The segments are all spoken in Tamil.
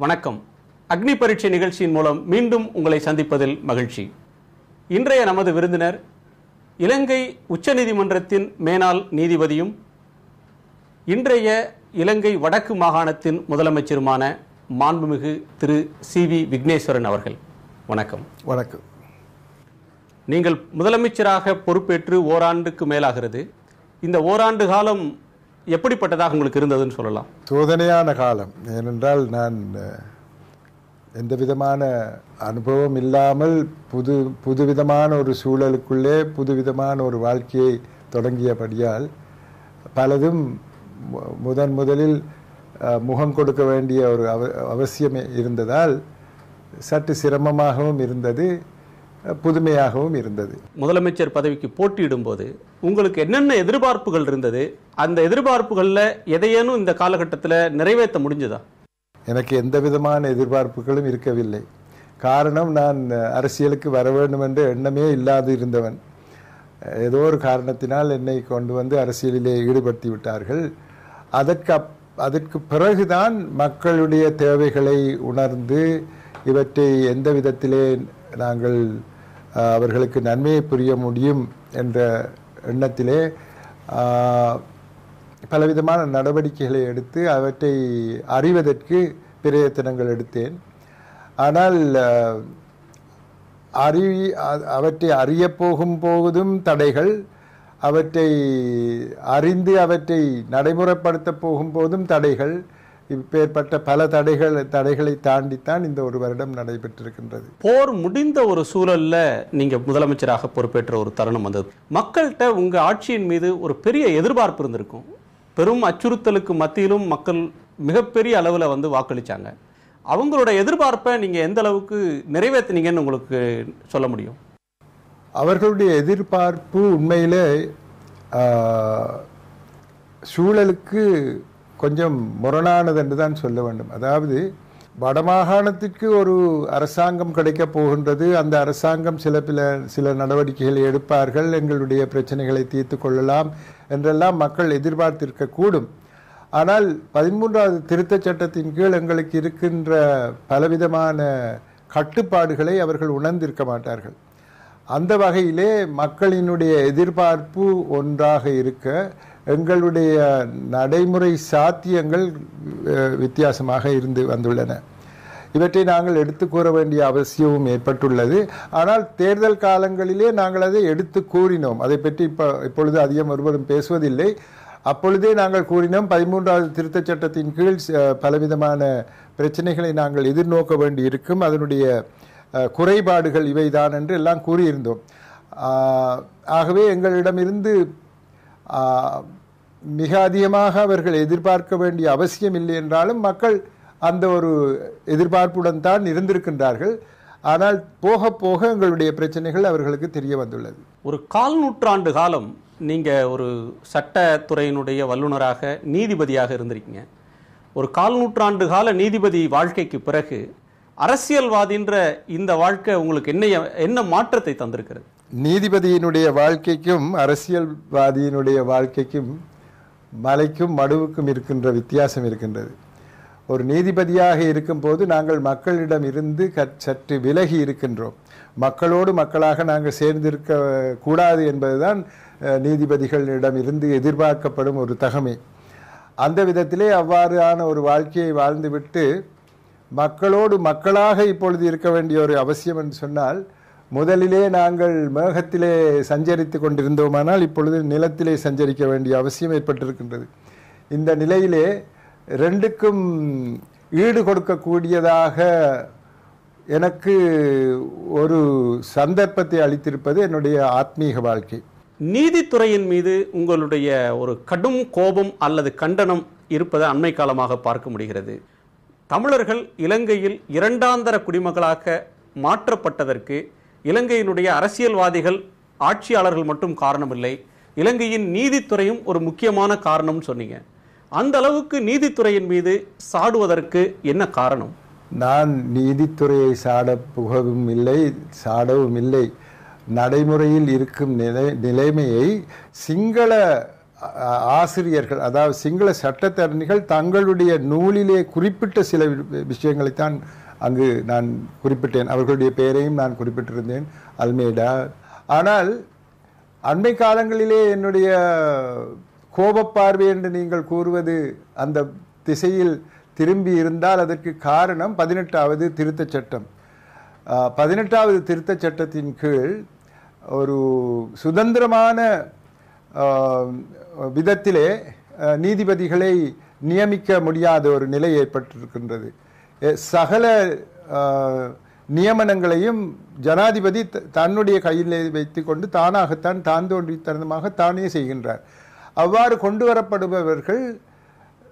வணக்கம். அக்னி பரீட்சை நிகழ்ச்சியின் மூலம் மீண்டும் உங்களை சந்திப்பதில் மகிழ்ச்சி. இன்றைய நமது விருந்தினர் இலங்கை உச்சநீதிமன்றத்தின் மேனாள் நீதிபதியும் இன்றைய இலங்கை வடக்கு மாகாணத்தின் முதலமைச்சருமான மாண்புமிகு திரு சி.வி. விக்னேஸ்வரன் அவர்கள். வணக்கம். வணக்கம். நீங்கள் முதலமைச்சராக பொறுப்பேற்று ஓராண்டுக்கு மேலாகிறது. இந்த ஓராண்டு காலம் எப்படிப்பட்டதாக உங்களுக்கு இருந்ததுன்னு சொல்லலாம்? சோதனையான காலம். ஏனென்றால் நான் எந்த விதமான அனுபவம் இல்லாமல் புதுவிதமான ஒரு சூழலுக்குள்ளே புதுவிதமான ஒரு வாழ்க்கையை தொடங்கியபடியால் பலதும் முதலில் முகம் கொடுக்க வேண்டிய ஒரு அவசியம் இருந்ததால் சற்று சிரமமாகவும் இருந்தது, புதுமையாகவும் இருந்தது. முதலமைச்சர் பதவிக்கு போட்டியிடும் போது உங்களுக்கு என்னென்ன எதிர்பார்ப்புகள் இருந்தது? அந்த எதிர்பார்ப்புகளில் எதையேனும் இந்த காலகட்டத்தில் நிறைவேற்ற முடிஞ்சதா? எனக்கு எந்த விதமான எதிர்பார்ப்புகளும் இருக்கவில்லை. காரணம், நான் அரசியலுக்கு வர வேண்டும் என்ற எண்ணமே இல்லாது இருந்தவன். ஏதோ ஒரு காரணத்தினால் என்னை கொண்டு வந்து அரசியலிலே ஈடுபடுத்தி விட்டார்கள். அதற்கு பிறகுதான் மக்களுடைய தேவைகளை உணர்ந்து இவற்றை எந்த விதத்திலே நாங்கள் அவர்களுக்கு நன்மையை புரிய முடியும் என்ற எண்ணத்திலே பலவிதமான நடவடிக்கைகளை எடுத்து அவற்றை அறிவதற்கு பிரயத்தனங்கள் எடுத்தேன். ஆனால் அவற்றை அறிய போதும் தடைகள், அவற்றை அறிந்து அவற்றை நடைமுறைப்படுத்த போகும்போதும் தடைகள், இப்பேற்பட்ட பல தடைகளை தாண்டித்தான் இந்த ஒரு வருடம் நடைபெற்றிருக்கின்றது. போர் முடிந்த ஒரு சூழல்ல நீங்க முதலமைச்சராக பொறுப்பேற்ற ஒரு தருணம் வந்தது. மக்கள்கிட்ட உங்க ஆட்சியின் மீது ஒரு பெரிய எதிர்பார்ப்பு இருந்திருக்கும். பெரும் அச்சுறுத்தலுக்கு மத்தியிலும் மக்கள் மிகப்பெரிய அளவில் வந்து வாக்களிச்சாங்க. அவங்களோட எதிர்பார்ப்பை நீங்க எந்த அளவுக்கு நிறைவேற்றினீங்கன்னு உங்களுக்கு சொல்ல முடியும்? அவர்களுடைய எதிர்பார்ப்பு உண்மையிலே சூழலுக்கு கொஞ்சம் முரணானது என்று தான் சொல்ல வேண்டும். அதாவது, வடமாகாணத்திற்கு ஒரு அரசாங்கம் கிடைக்கப் போகின்றது. அந்த அரசாங்கம் சில நடவடிக்கைகளை எடுப்பார்கள், எங்களுடைய பிரச்சனைகளை தீர்த்து கொள்ளலாம் என்றெல்லாம் மக்கள் எதிர்பார்த்திருக்க கூடும். ஆனால் 13வது திருத்தச் சட்டத்தின் கீழ் எங்களுக்கு இருக்கின்ற பலவிதமான கட்டுப்பாடுகளை அவர்கள் உணர்ந்திருக்க மாட்டார்கள். அந்த வகையிலே மக்களினுடைய எதிர்பார்ப்பு ஒன்றாக இருக்க, எங்களுடைய நடைமுறை சாத்தியங்கள் வித்தியாசமாக இருந்து வந்துள்ளன. இவற்றை நாங்கள் எடுத்து கூற வேண்டிய அவசியமும் ஏற்பட்டுள்ளது. ஆனால் தேர்தல் காலங்களிலே நாங்கள் அதை எடுத்து கூறினோம். அதை பற்றி இப்பொழுது அதிகம் ஒருவரும் பேசுவதில்லை. அப்பொழுதே நாங்கள் கூறினோம், 13வது திருத்தச் சட்டத்தின் கீழ் பலவிதமான பிரச்சனைகளை நாங்கள் எதிர்நோக்க வேண்டி இருக்கும், அதனுடைய குறைபாடுகள் இவைதான் என்று எல்லாம் கூறியிருந்தோம். ஆகவே எங்களிடமிருந்து மிக அதிகமாக அவர்கள் எதிர்பார்க்க வேண்டிய அவசியம் இல்லை என்றாலும் மக்கள் அந்த ஒரு எதிர்பார்ப்புடன் தான் இருந்திருக்கின்றார்கள். ஆனால் போக போக எங்களுடைய பிரச்சனைகள் அவர்களுக்கு தெரிய வந்துள்ளது. ஒரு 1/4 நூற்றாண்டு காலம் நீங்க ஒரு சட்டத்துறையினுடைய வல்லுநராக நீதிபதியாக இருந்திருக்கீங்க. ஒரு 1/4 நூற்றாண்டு கால நீதிபதி வாழ்க்கைக்கு பிறகு அரசியல்வாதின்ற இந்த வாழ்க்கை உங்களுக்கு என்ன மாற்றத்தை தந்திருக்கிறது? நீதிபதியினுடைய வாழ்க்கைக்கும் அரசியல்வாதியினுடைய வாழ்க்கைக்கும் மலைக்கும் மடுவுக்கும் இருக்கின்ற வித்தியாசம் இருக்கின்றது. ஒரு நீதிபதியாக இருக்கும்போது நாங்கள் மக்களிடம் இருந்து சற்று விலகி இருக்கின்றோம். மக்களோடு மக்களாக நாங்கள் சேர்ந்திருக்க கூடாது என்பதுதான் நீதிபதிகளிடம் இருந்து எதிர்பார்க்கப்படும் ஒரு தகமை. அந்த விதத்திலே அவ்வாறான ஒரு வாழ்க்கையை வாழ்ந்துவிட்டு மக்களோடு மக்களாக இப்பொழுது இருக்க வேண்டிய ஒரு அவசியம் என்று சொன்னால், முதலிலே நாங்கள் மேகத்திலே சஞ்சரித்து கொண்டிருந்தோமானால் இப்பொழுது நிலத்திலே சஞ்சரிக்க வேண்டிய அவசியம் ஏற்பட்டிருக்கின்றது. இந்த நிலையிலே ரெண்டுக்கும் ஈடு கொடுக்கக்கூடியதாக எனக்கு ஒரு சந்தர்ப்பத்தை அளித்திருப்பது என்னுடைய ஆத்மீக வாழ்க்கை. நீதித்துறையின் மீது உங்களுடைய ஒரு கடும் கோபம் அல்லது கண்டனம் இருப்பதை அண்மை காலமாக பார்க்க முடிகிறது. தமிழர்கள் இலங்கையில் இரண்டாந்தர குடிமக்களாக மாற்றப்பட்டதற்கு இலங்கையினுடைய அரசியல்வாதிகள், ஆட்சியாளர்கள் மட்டும் காரணமில்லை, இலங்கையின் நீதித்துறையும் ஒரு முக்கியமான காரணம் சொன்னீங்க. அந்த அளவுக்கு நீதித்துறையின் மீது சாடுவதற்கு என்ன காரணம்? நான் நீதித்துறையை சாட புகவும் இல்லை, சாடவும் இல்லை. நடைமுறையில் இருக்கும் நிலைமையை சிங்கள ஆசிரியர்கள், அதாவது சிங்கள சட்டத்தரணிகள் தங்களுடைய நூலிலே குறிப்பிட்ட சில விஷயங்களைத்தான் அங்கு நான் குறிப்பிட்டேன். அவர்களுடைய பெயரையும் நான் குறிப்பிட்டிருந்தேன், அல்மேடா. ஆனால் அண்மை காலங்களிலே என்னுடைய கோபப்பார்வை என்று நீங்கள் கூறுவது அந்த திசையில் திரும்பி இருந்தால் அதற்கு காரணம் 18வது திருத்தச் சட்டம். 18வது திருத்தச் சட்டத்தின் கீழ் ஒரு சுதந்திரமான விதத்திலே நீதிபதிகளை நியமிக்க முடியாத ஒரு நிலை ஏற்பட்டிருக்கின்றது. சகல நியமனங்களையும் ஜனாதிபதி தன்னுடைய கையில் வைத்து கொண்டு தானாகத்தான் தான் தோன்றித்தனமாக தானே செய்கின்றார். அவ்வாறு கொண்டு வரப்படுபவர்கள்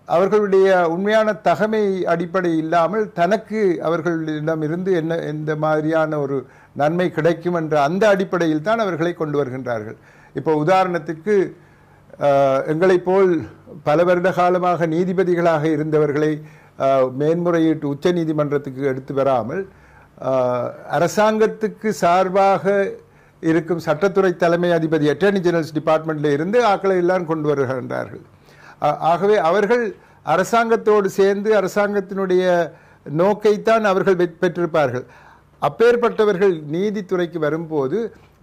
அவர்களுடைய உண்மையான தகமை அடிப்படை இல்லாமல் தனக்கு அவர்களிடமிருந்து எந்த மாதிரியான ஒரு நன்மை கிடைக்கும் என்ற அந்த அடிப்படையில் தான் அவர்களை கொண்டு வருகின்றார்கள். இப்போ உதாரணத்துக்கு எங்களை போல் பல வருட காலமாக நீதிபதிகளாக இருந்தவர்களை மேன்முறையீட்டு உச்ச நீதிமன்றத்துக்கு எடுத்து வராமல் அரசாங்கத்துக்கு சார்பாக இருக்கும் சட்டத்துறை தலைமை அதிபதி அட்டர்னி ஜெனரல்ஸ் டிபார்ட்மெண்ட்ல இருந்து ஆக்களை எல்லாம் கொண்டு வருகின்றார்கள். ஆகவே அவர்கள் அரசாங்கத்தோடு சேர்ந்து அரசாங்கத்தினுடைய நோக்கைத்தான் அவர்கள் பெற்றிருப்பார்கள். அப்பேற்பட்டவர்கள் நீதித்துறைக்கு வரும்போது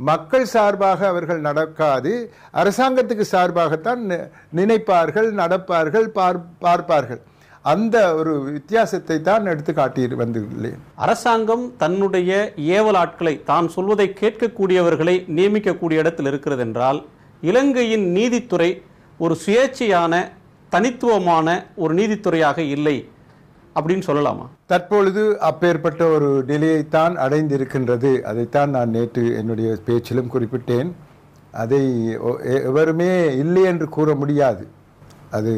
மக்கள் சார்பாக அவர்கள் நடக்காது, அரசாங்கத்துக்கு சார்பாகத்தான் நினைப்பார்கள், நடப்பார்கள், பார்ப்பார்கள். அந்த ஒரு வித்தியாசத்தை தான் எடுத்து காட்டி வந்துள்ளேன். அரசாங்கம் தன்னுடைய ஏவல் ஆட்களை தான் சொல்வதை கேட்கக்கூடியவர்களை நியமிக்கக்கூடிய இடத்தில் இருக்கிறது என்றால், இலங்கையின் நீதித்துறை ஒரு சுயேட்சையான தனித்துவமான ஒரு நீதித்துறையாக இல்லை அப்படின்னு சொல்லலாமா? தற்பொழுது அப்பேற்பட்ட ஒரு நிலையைத்தான் அடைந்திருக்கின்றது. அதைத்தான் நான் நேற்று என்னுடைய பேச்சிலும் குறிப்பிட்டேன். அதை எவருமே இல்லை என்று கூற முடியாது. அது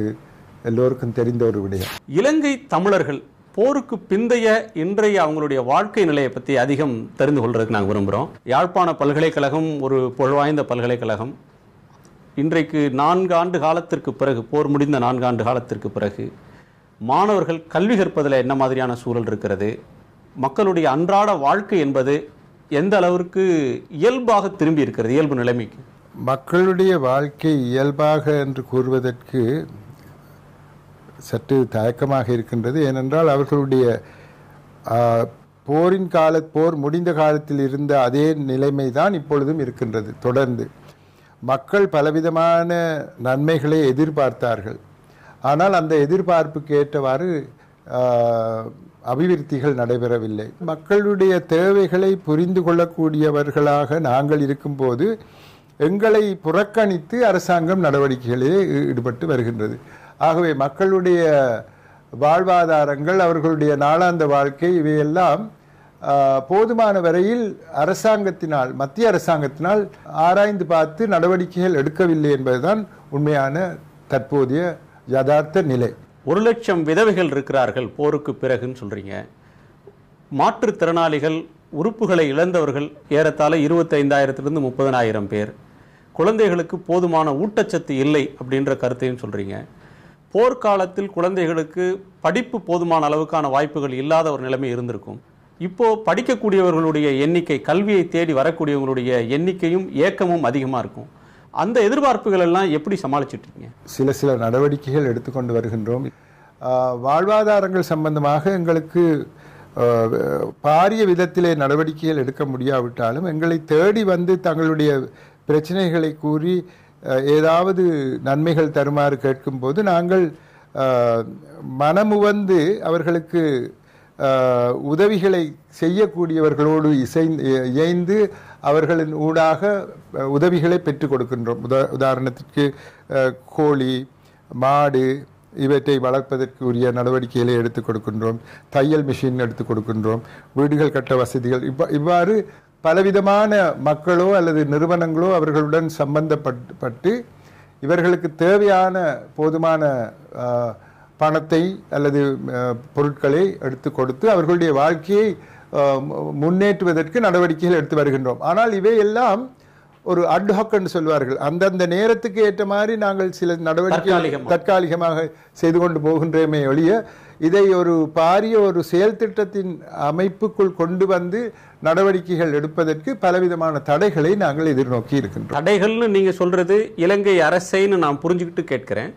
எல்லோருக்கும் தெரிந்த ஒரு விடயம். இலங்கை தமிழர்கள் போருக்கு பிந்தைய இன்றைய அவங்களுடைய வாழ்க்கை நிலையை பற்றி அதிகம் தெரிந்து கொள்றதுக்கு நாங்கள் விரும்புகிறோம். யாழ்ப்பாண பல்கலைக்கழகம் ஒரு புகழ்வாய்ந்த பல்கலைக்கழகம். இன்றைக்கு 4 ஆண்டு காலத்திற்கு பிறகு, போர் முடிந்த 4 ஆண்டு காலத்திற்கு பிறகு மாணவர்கள் கல்வி கற்பதில் என்ன மாதிரியான சூழல் இருக்கிறது, மக்களுடைய அன்றாட வாழ்க்கை என்பது எந்த அளவிற்கு இயல்பாக திரும்பி இருக்கிறது, இயல்பு நிலைமைக்கு? மக்களுடைய வாழ்க்கை இயல்பாக என்று கூறுவதற்கு சற்று தயக்கமாக இருக்கின்றது. ஏனென்றால் அவர்களுடைய போர் முடிந்த காலத்தில் இருந்த அதே நிலைமை தான் இப்பொழுதும் இருக்கின்றது. தொடர்ந்து மக்கள் பலவிதமான நன்மைகளை எதிர்பார்த்தார்கள். ஆனால் அந்த எதிர்பார்ப்புக்கு ஏற்றவாறு அபிவிருத்திகள் நடைபெறவில்லை. மக்களுடைய தேவைகளை புரிந்து கொள்ளக்கூடியவர்களாக நாங்கள் இருக்கும்போது எங்களை புறக்கணித்து அரசாங்கம் நடவடிக்கைகளிலே ஈடுபட்டு வருகின்றது. ஆகவே மக்களுடைய வாழ்வாதாரங்கள், அவர்களுடைய நாளாந்த வாழ்க்கை, இவையெல்லாம் போதுமான வரையில் அரசாங்கத்தினால், மத்திய அரசாங்கத்தினால் ஆராய்ந்து பார்த்து நடவடிக்கைகள் எடுக்கவில்லை என்பதுதான் உண்மையான தற்போதைய யதார்த்த நிலை. 1 லட்சம் விதவைகள் இருக்கிறார்கள் போருக்கு பிறகுன்னு சொல்றீங்க. மாற்றுத்திறனாளிகள், உறுப்புகளை இழந்தவர்கள் ஏறத்தாழ 25,000 to 30,000 பேர். குழந்தைகளுக்கு போதுமான ஊட்டச்சத்து இல்லை அப்படின்ற கருத்தையும் சொல்றீங்க. போர்க்காலத்தில் குழந்தைகளுக்கு படிப்பு போதுமான அளவுக்கான வாய்ப்புகள் இல்லாத ஒரு நிலைமை இருந்திருக்கும். இப்போ படிக்கக்கூடியவர்களுடைய எண்ணிக்கை, கல்வியை தேடி வரக்கூடியவங்களுடைய எண்ணிக்கையும் ஏக்கமும் அதிகமாக இருக்கும். அந்த எதிர்பார்ப்புகள் எல்லாம் எப்படி சமாளிச்சுட்டு இருக்கீங்க? சில நடவடிக்கைகள் எடுத்துக்கொண்டு வருகின்றோம். வாழ்வாதாரங்கள் சம்பந்தமாக எங்களுக்கு பாரிய விதத்திலே நடவடிக்கைகள் எடுக்க முடியாவிட்டாலும் எங்களை தேடி வந்து தங்களுடைய பிரச்சனைகளை கூறி ஏதாவது நன்மைகள் தருமாறு கேட்கும்போது நாங்கள் மனமுவந்து அவர்களுக்கு உதவிகளை செய்யக்கூடியவர்களோடு இயைந்து அவர்களின் ஊடாக உதவிகளை பெற்றுக் கொடுக்கின்றோம். உதாரணத்திற்கு கோழி, மாடு இவற்றை வளர்ப்பதற்கு உரிய நடவடிக்கைகளை எடுத்துக் கொடுக்கின்றோம். தையல் மிஷின் எடுத்துக் கொடுக்கின்றோம். வீடுகள் கட்ட வசதிகள், இவ்வாறு பலவிதமான மக்களோ அல்லது நிறுவனங்களோ அவர்களுடன் சம்பந்தப்பட்டு இவர்களுக்கு தேவையான போதுமான பணத்தை அல்லது பொருட்களை எடுத்து கொடுத்து அவர்களுடைய வாழ்க்கையை முன்னேற்றுவதற்கு நடவடிக்கைகள் எடுத்து வருகின்றோம். ஆனால் இவையெல்லாம் ஒரு அட்ஹாக் என்று சொல்வார்கள், அந்தந்த நேரத்துக்கு ஏற்ற மாதிரி நாங்கள் சில நடவடிக்கைகள் தற்காலிகமாக செய்து கொண்டு போகின்றமே ஒழிய இதை ஒரு பாரிய ஒரு செயல் திட்டத்தின் அமைப்புக்குள் கொண்டு வந்து நடவடிக்கைகள் எடுப்பதற்கு பலவிதமான தடைகளை நாங்கள் எதிர்நோக்கி இருக்கின்றோம். தடைகள்னு நீங்க சொல்றது இலங்கை அரசைன்னு நான் புரிஞ்சுக்கிட்டு கேட்கிறேன்.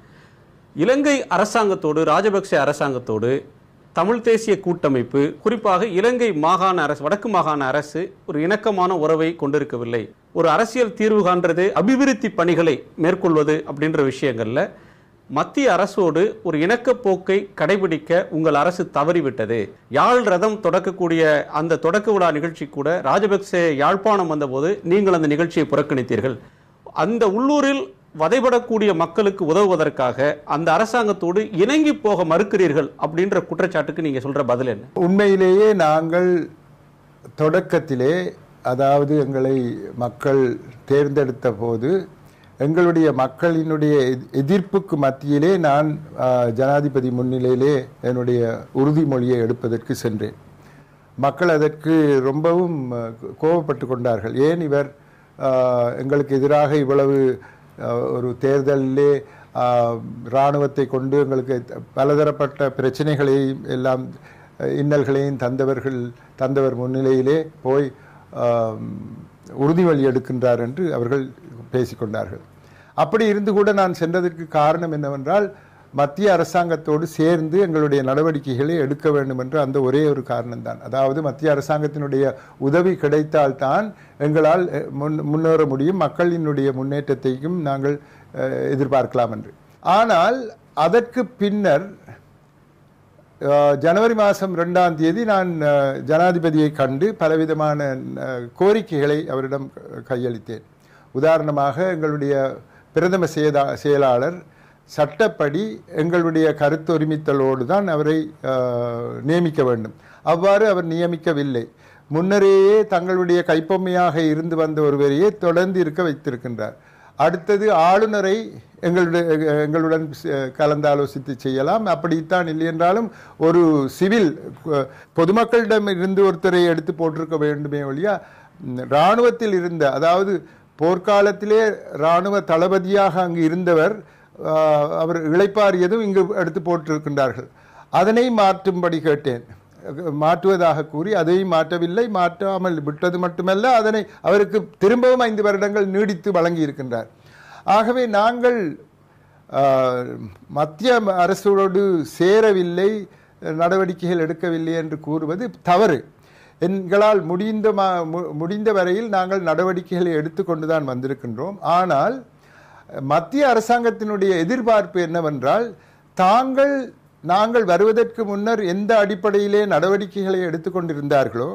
இலங்கை அரசாங்கத்தோடு, ராஜபக்சே அரசாங்கத்தோடு தமிழ் தேசிய கூட்டமைப்பு, குறிப்பாக இலங்கை மாகாண அரசு, வடக்கு மாகாண அரசு ஒரு இணக்கமான உறவை கொண்டிருக்கவில்லை. ஒரு அரசியல் தீர்வு காண்றது, அபிவிருத்தி பணிகளை மேற்கொள்வது அப்படின்ற விஷயங்கள்ல மத்திய அரசோடு ஒரு இணக்க போக்கை கடைபிடிக்க உங்கள் அரசு தவறிவிட்டது. யாழ் ரதம் தொடக்கக்கூடிய அந்த தொடக்க விழா நிகழ்ச்சி கூட ராஜபக்சே யாழ்ப்பாணம் வந்தபோது நீங்கள் அந்த நிகழ்ச்சியை புறக்கணித்தீர்கள். அந்த உள்ளூரில் வதைபடக்கூடிய மக்களுக்கு உதவுவதற்காக அந்த அரசாங்கத்தோடு இணங்கி போக மறுக்கிறீர்கள் அப்படின்ற குற்றச்சாட்டுக்கு நீங்க சொல்ற பதில் என்ன? உண்மையிலேயே நாங்கள் தொடக்கத்திலே, அதாவது எங்களை மக்கள் தேர்ந்தெடுத்த போது எங்களுடைய மக்களினுடைய எதிர்ப்புக்கு மத்தியிலே நான் ஜனாதிபதி முன்னிலையிலே என்னுடைய உறுதிமொழியை எடுப்பதற்கு சென்றேன். மக்கள் அதற்கு ரொம்பவும் கோபப்பட்டு கொண்டார்கள். ஏன் இவர் எங்களுக்கு எதிராக இவ்வளவு ஒரு தேர்தலிலே இராணுவத்தை கொண்டு எங்களுக்கு பலதரப்பட்ட பிரச்சனைகளையும் எல்லாம் இன்னல்களையும் தந்தவர் முன்னிலையிலே போய் உறுதிமொழி எடுக்கின்றார் என்று அவர்கள் பேசிக்கொண்டார்கள். அப்படி இருந்து கூட நான் சென்றதற்கு காரணம் என்னவென்றால், மத்திய அரசாங்கத்தோடு சேர்ந்து எங்களுடைய நடவடிக்கைகளை எடுக்க வேண்டும் என்ற அந்த ஒரே ஒரு காரணம்தான். அதாவது மத்திய அரசாங்கத்தினுடைய உதவி கிடைத்தால்தான் எங்களால் முன்னேற முடியும், மக்களினுடைய முன்னேற்றத்தையும் நாங்கள் எதிர்பார்க்கலாம் என்று. ஆனால் அதற்கு பின்னர் ஜனவரி மாதம் 2ஆம் தேதி நான் ஜனாதிபதியை கண்டு பலவிதமான கோரிக்கைகளை அவரிடம் கையளித்தேன். உதாரணமாக, எங்களுடைய பிரதம செயலாளர் சட்டப்படி எங்களுடைய கருத்தொருமித்தலோடு தான் அவரை நியமிக்க வேண்டும். அவ்வாறு அவர் நியமிக்கவில்லை. முன்னரேயே தங்களுடைய கைப்பொம்மையாக இருந்து வந்த ஒருவரையே தொடர்ந்து இருக்க வைத்திருக்கின்றார். அடுத்தது, ஆளுநரை எங்களுடன் கலந்தாலோசித்து செய்யலாம். அப்படித்தான் இல்லை என்றாலும் ஒரு சிவில் பொதுமக்களிடம் இருந்து ஒருத்தரை எடுத்து போட்டிருக்க வேண்டுமே ஒழிய, இராணுவத்தில் இருந்த, அதாவது போர்க்காலத்திலே இராணுவ தளபதியாக அங்கு இருந்தவர், அவர் இளைப்பாறியதும் இங்கு எடுத்து போட்டிருக்கின்றார்கள். அதனை மாற்றும்படி கேட்டேன். மாற்றுவதாக கூறி அதையும் மாற்றவில்லை. மாற்றாமல் விட்டது மட்டுமல்ல, அதனை அவருக்கு திரும்பவும் 5 வருடங்கள் நீடித்து வழங்கி இருக்கின்றார். ஆகவே நாங்கள் மத்திய அரசோடு சேரவில்லை, நடவடிக்கைகள் எடுக்கவில்லை என்று கூறுவது தவறு. எங்களால் முடிந்த வரையில் நாங்கள் நடவடிக்கைகளை எடுத்துக்கொண்டுதான் வந்திருக்கின்றோம். ஆனால் மத்திய அரசாங்கத்தினுடைய எதிர்பார்ப்பு என்னவென்றால், நாங்கள் வருவதற்கு முன்னர் எந்த அடிப்படையிலே நடவடிக்கைகளை எடுத்துக்கொண்டிருந்தார்களோ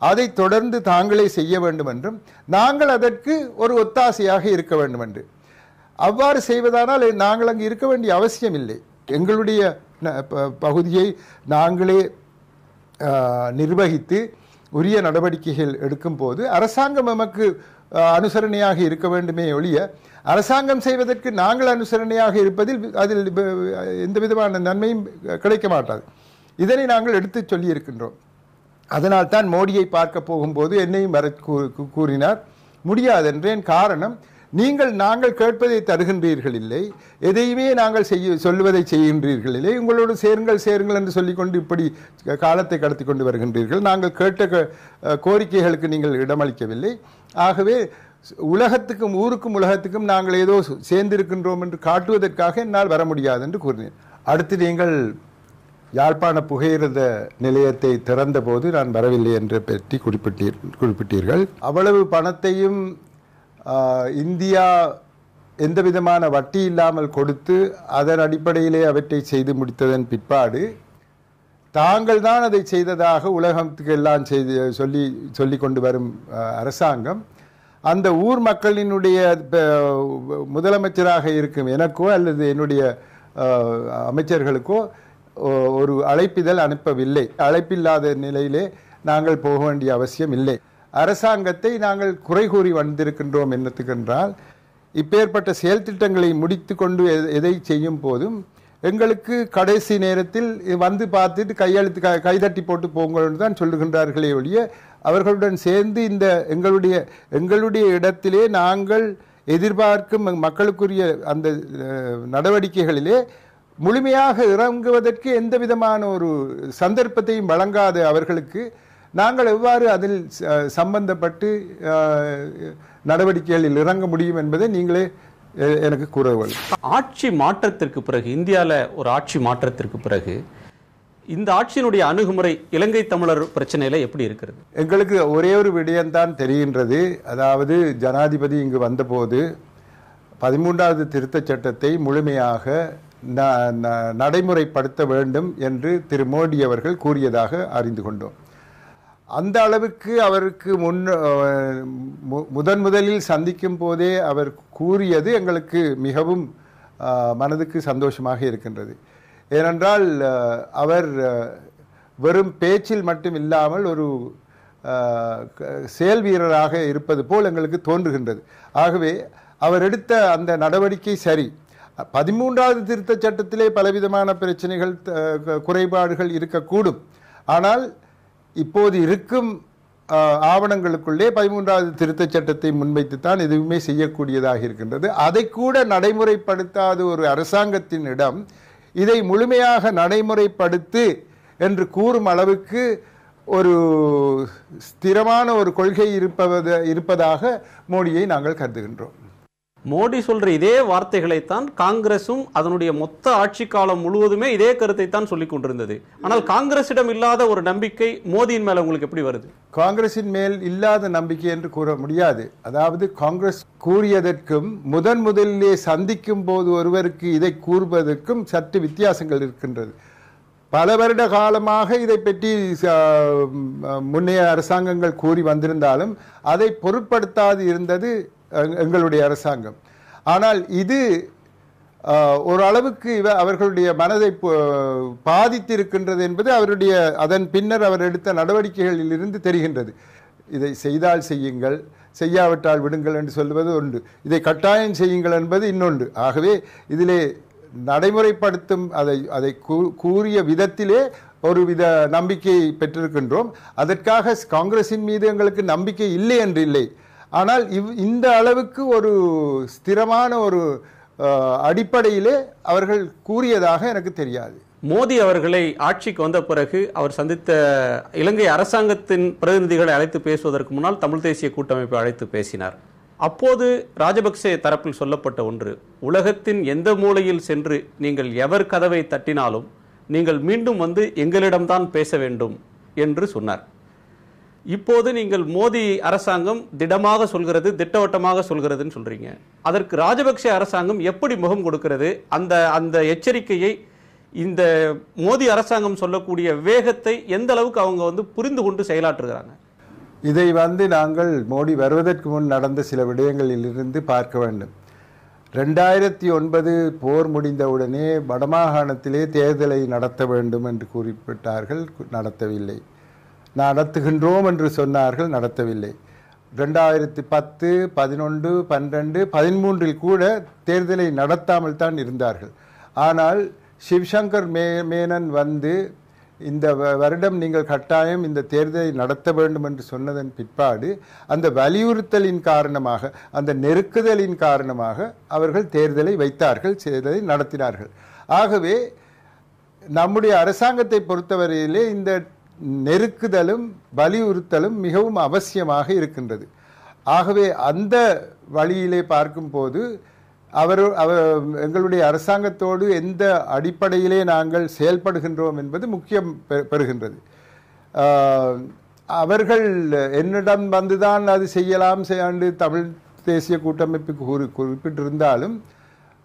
அதை தொடர்ந்து தாங்களே செய்ய வேண்டும் என்றும், நாங்கள் அதற்கு ஒரு ஒத்தாசையாக இருக்க வேண்டும் என்று. அவ்வாறு செய்வதானால் நாங்கள் அங்கு இருக்க வேண்டிய அவசியம் இல்லை. எங்களுடைய பகுதியை நாங்களே நிர்வகித்து உரிய நடவடிக்கைகள் எடுக்கும் போது அரசாங்கம் நமக்கு அனுசரணையாக இருக்க வேண்டுமே ஒழிய, அரசாங்கம் செய்வதற்கு நாங்கள் அனுசரணையாக இருப்பதில் அதில் எந்த விதமான நன்மையும் கிடைக்க மாட்டாது. இதனை நாங்கள் எடுத்து சொல்லி இருக்கின்றோம். அதனால் தான் மோடியை பார்க்க போகும்போது என்னையும் வர கூறினார். முடியாது என்றேன். காரணம், நாங்கள் கேட்பதை தருகின்றீர்கள் இல்லை, எதையுமே நாங்கள் சொல்லுவதை செய்கின்றீர்கள் இல்லை, உங்களோடு சேருங்கள் என்று சொல்லிக்கொண்டு இப்படி காலத்தை கடத்தி கொண்டு வருகின்றீர்கள். நாங்கள் கேட்ட கோரிக்கைகளுக்கு நீங்கள் இடமளிக்கவில்லை. ஆகவே உலகத்துக்கும் ஊருக்கும் உலகத்துக்கும் நாங்கள் ஏதோ சேர்ந்திருக்கின்றோம் என்று காட்டுவதற்காக என்னால் வர முடியாது என்று கூறினேன். அடுத்து, நீங்கள் யாழ்ப்பாண புகையிரத நிலையத்தை திறந்த போது நான் வரவில்லை என்று பற்றி குறிப்பிட்டீர்கள். அவ்வளவு பணத்தையும் இந்தியா எந்த விதமான வட்டி இல்லாமல் கொடுத்து அதன் அடிப்படையிலே அவற்றை செய்து முடித்ததன் பிற்பாடு தாங்கள் தான் அதை செய்ததாக உலகத்துக்கு எல்லாம் சொல்லி கொண்டு வரும் அரசாங்கம் அந்த ஊர் மக்களினுடைய முதலமைச்சராக இருக்கும் எனக்கோ அல்லது என்னுடைய அமைச்சர்களுக்கோ ஒரு அழைப்பிதழ் அனுப்பவில்லை. அழைப்பில்லாத நிலையிலே நாங்கள் போக வேண்டிய அவசியம் இல்லை. அரசாங்கத்தை நாங்கள் குறை கூறி வந்திருக்கின்றோம் என்னத்துக்கென்றால், இப்பேற்பட்ட செயல் திட்டங்களை முடித்து கொண்டு எதை செய்யும் போதும் எங்களுக்கு கடைசி நேரத்தில் வந்து பார்த்துட்டு கைதட்டி போட்டு போங்கள் தான் சொல்லுகின்றார்களே ஒழிய, அவர்களுடன் சேர்ந்து இந்த எங்களுடைய இடத்திலே நாங்கள் எதிர்பார்க்கும் மக்களுக்குரிய அந்த நடவடிக்கைகளிலே முழுமையாக இறங்குவதற்கு எந்த விதமான ஒரு சந்தர்ப்பத்தையும் வழங்காத அவர்களுக்கு நாங்கள் எவ்வாறு அதில் சம்பந்தப்பட்டு நடவடிக்கைகளில் இறங்க முடியும் என்பதை நீங்களே எனக்கு கூறவும். ஆட்சி மாற்றத்திற்கு பிறகு, இந்தியாவில் ஒரு ஆட்சி மாற்றத்திற்கு பிறகு இந்த ஆட்சியினுடைய அணுகுமுறை இலங்கை தமிழர் பிரச்சனையில எப்படி இருக்கிறது? எங்களுக்கு ஒரே ஒரு விடயம்தான் தெரிகின்றது. அதாவது ஜனாதிபதி இங்கு வந்தபோது 13வது திருத்தச் சட்டத்தை முழுமையாக நடைமுறைப்படுத்த வேண்டும் என்று திரு மோடி அவர்கள் கூறியதாக அறிந்து கொண்டோம். அந்த அளவுக்கு அவருக்கு முதலில் சந்திக்கும் போதே அவர் கூறியது எங்களுக்கு மிகவும் மனதுக்கு சந்தோஷமாக இருக்கின்றது. ஏனென்றால் அவர் வெறும் பேச்சில் மட்டும் இல்லாமல் ஒரு செயல் வீரராக இருப்பது போல் எங்களுக்கு தோன்றுகின்றது. ஆகவே அவர் எடுத்த அந்த நடவடிக்கை சரி. 13வது திருத்தச் சட்டத்திலே பலவிதமான பிரச்சனைகள், குறைபாடுகள் இருக்கக்கூடும். ஆனால் இப்போது இருக்கும் ஆவணங்களுக்குள்ளே 13வது திருத்தச் சட்டத்தை முன்வைத்துத்தான் எதுவுமே செய்யக்கூடியதாக இருக்கின்றது. அதை கூட நடைமுறைப்படுத்தாத ஒரு அரசாங்கத்தின் இடம் இதை முழுமையாக நடைமுறைப்படுத்து என்று கூறும் அளவுக்கு ஒரு ஸ்திரமான ஒரு கொள்கை இருப்பதாக மோடியை நாங்கள் கருதுகின்றோம். மோடி சொல்ற இதே வார்த்தைகளைத்தான் காங்கிரசும் அதனுடைய மொத்த ஆட்சி காலம் முழுவதுமே இதே கருத்தை தான் சொல்லிக் கொண்டிருந்தது. ஆனால் காங்கிரசிடம் இல்லாத ஒரு நம்பிக்கை மோடியின் மேல உங்களுக்கு எப்படி வருது? காங்கிரசின் மேல் இல்லாத நம்பிக்கை என்று கூற முடியாது. அதாவது காங்கிரஸ் கூறியதற்கும் முதலிலே சந்திக்கும் போது ஒருவருக்கு இதை கூறுவதற்கும் சற்று வித்தியாசங்கள் இருக்கின்றது. பல வருட காலமாக இதை பற்றி முன்னைய அரசாங்கங்கள் கூறி வந்திருந்தாலும் அதை பொருட்படுத்தாது இருந்தது எங்களுடைய அரசாங்கம். ஆனால் இது ஓரளவுக்கு அவர்களுடைய மனதை பாதித்திருக்கின்றது என்பது அவருடைய அதன் பின்னர் அவர் எடுத்த நடவடிக்கைகளில் இருந்து தெரிகின்றது. இதை செய்தால் செய்யுங்கள், செய்யாவிட்டால் விடுங்கள் என்று சொல்வது ஒன்று, இதை கட்டாயம் செய்யுங்கள் என்பது இன்னொன்று. ஆகவே இதிலே நடைமுறைப்படுத்தும் அதை கூறிய விதத்திலே ஒரு வித நம்பிக்கையை பெற்றிருக்கின்றோம். அதற்காக காங்கிரசின் மீது எங்களுக்கு நம்பிக்கை இல்லை என்று இல்லை. ஆனால் இந்த அளவுக்கு ஒரு ஸ்திரமான ஒரு அடிப்படையிலே அவர்கள் கூறியதாக எனக்கு தெரியாது. மோடி அவர்களை ஆட்சிக்கு வந்த பிறகு அவர் சந்தித்த இலங்கை அரசாங்கத்தின் பிரதிநிதிகளை அழைத்து பேசுவதற்கு முன்னால் தமிழ் தேசிய கூட்டமைப்பை அழைத்து பேசினார். அப்போது ராஜபக்சே தரப்பில் சொல்லப்பட்ட ஒன்று, உலகத்தின் எந்த மூலையில் சென்று நீங்கள் எவர் கதவை தட்டினாலும் நீங்கள் மீண்டும் வந்து எங்களிடம்தான் பேச வேண்டும் என்று சொன்னார். இப்போது நீங்கள் மோடி அரசாங்கம் திடமாக சொல்கிறது, திட்டவட்டமாக சொல்கிறதுன்னு சொல்றீங்க. அதற்கு ராஜபக்சே அரசாங்கம் எப்படி முகம் கொடுக்கிறது? அந்த எச்சரிக்கையை, இந்த மோடி அரசாங்கம் சொல்லக்கூடிய வேகத்தை எந்த அளவுக்கு அவங்க புரிந்து கொண்டு செயலாற்றுகிறாங்க? இதை நாங்கள் மோடி வருவதற்கு முன் நடந்த சில விடயங்களில் இருந்து பார்க்க வேண்டும். 2009 போர் முடிந்தவுடனே வடமாகாணத்திலே தேர்தலை நடத்த வேண்டும் என்று குறிப்பிட்டார்கள், நடத்தவில்லை. நடத்துகின்றோம் என்று சொன்னார்கள், நடத்தவில்லை. 2010, 11, 12, 13 கூட தேர்தலை நடத்தாமல் தான் இருந்தார்கள். ஆனால் சிவசங்கர் மேனன் இந்த வருடம் நீங்கள் கட்டாயம் இந்த தேர்தலை நடத்த வேண்டும் என்று சொன்னதன் பிற்பாடு அந்த வலியுறுத்தலின் காரணமாக, அந்த நெருக்குதலின் காரணமாக அவர்கள் தேர்தலை வைத்தார்கள், தேர்தலை நடத்தினார்கள். ஆகவே நம்முடைய அரசாங்கத்தை பொறுத்தவரையிலே இந்த நெருக்குதலும் வலியுறுத்தலும் மிகவும் அவசியமாக இருக்கின்றது. ஆகவே அந்த வழியிலே பார்க்கும்போது எங்களுடைய அரசாங்கத்தோடு எந்த அடிப்படையிலே நாங்கள் செயல்படுகின்றோம் என்பது முக்கியம் பெறுகின்றது. அவர்கள் என்னிடம் வந்துதான் அது செய்யலாம் என்று தமிழ் தேசிய கூட்டமைப்பு குறிப்பிட்டிருந்தாலும்,